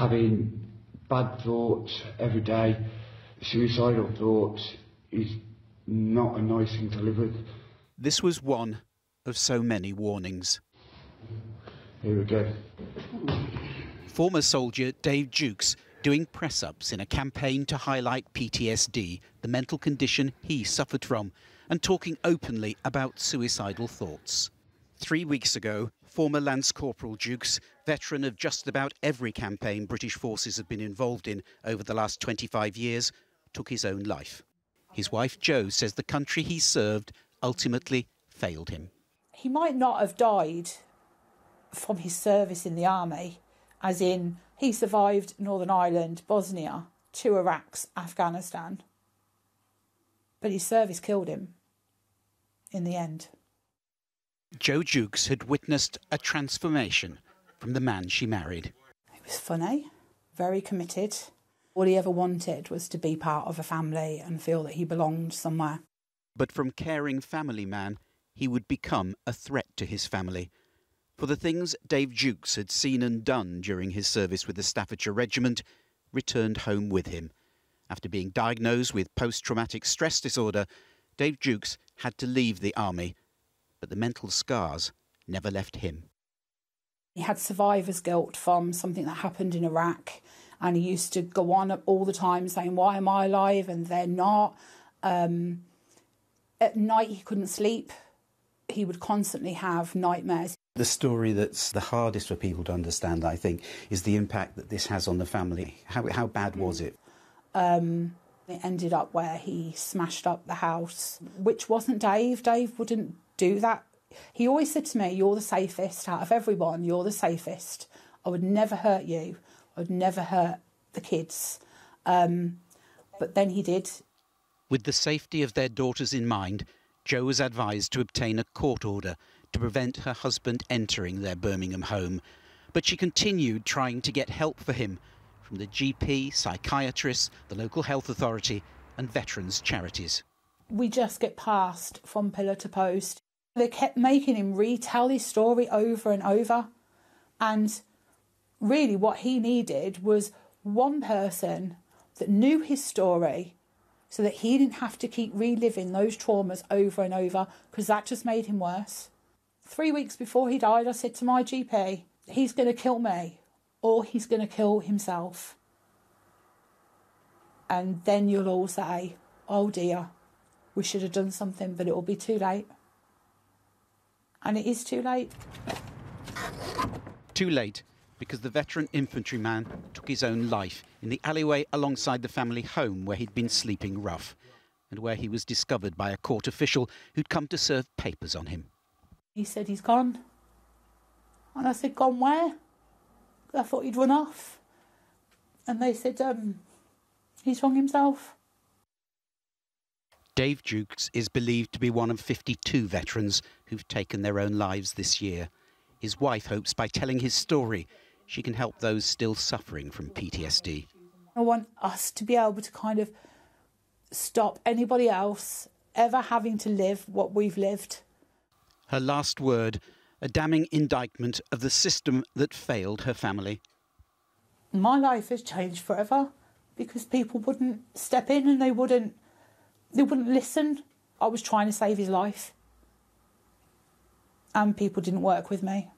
having bad thoughts every day, suicidal thoughts, is not a nice thing to live with. This was one of so many warnings. Here we go. Former soldier Dave Jukes doing press-ups in a campaign to highlight PTSD, the mental condition he suffered from, and talking openly about suicidal thoughts. 3 weeks ago, former Lance Corporal Jukes, veteran of just about every campaign British forces have been involved in over the last 25 years, took his own life. His wife Jo says the country he served ultimately failed him. He might not have died from his service in the army, as in he survived Northern Ireland, Bosnia, 2 Iraqs, Afghanistan. But his service killed him in the end. Jo Jukes had witnessed a transformation from the man she married. He was funny, very committed. All he ever wanted was to be part of a family and feel that he belonged somewhere. But from caring family man, he would become a threat to his family. For the things Dave Jukes had seen and done during his service with the Staffordshire Regiment returned home with him. After being diagnosed with post-traumatic stress disorder, Dave Jukes had to leave the army, but the mental scars never left him. He had survivor's guilt from something that happened in Iraq, and he used to go on all the time saying, why am I alive and they're not? At night he couldn't sleep. He would constantly have nightmares. The story that's the hardest for people to understand, I think, is the impact that this has on the family. How bad was it? It ended up where he smashed up the house, which wasn't Dave. Dave wouldn't do that. He always said to me, you're the safest out of everyone, you're the safest. I would never hurt you. I would never hurt the kids. But then he did. With the safety of their daughters in mind, Jo was advised to obtain a court order to prevent her husband entering their Birmingham home. But she continued trying to get help for him from the GP, psychiatrists, the local health authority and veterans' charities. We just get passed from pillar to post. They kept making him retell his story over and over. And really what he needed was one person that knew his story so that he didn't have to keep reliving those traumas over and over, because that just made him worse. 3 weeks before he died, I said to my GP, he's going to kill me or he's going to kill himself. And then you'll all say, oh dear, we should have done something, but it will be too late. And it is too late. Too late, because the veteran infantryman took his own life in the alleyway alongside the family home where he'd been sleeping rough and where he was discovered by a court official who'd come to serve papers on him. He said he's gone. And I said, gone where? I thought he'd run off. And they said, he's hung himself. Dave Jukes is believed to be one of 52 veterans who've taken their own lives this year. His wife hopes by telling his story, she can help those still suffering from PTSD. I want us to be able to kind of stop anybody else ever having to live what we've lived. Her last word, a damning indictment of the system that failed her family. My life has changed forever because people wouldn't step in and they wouldn't listen. I was trying to save his life and people didn't work with me.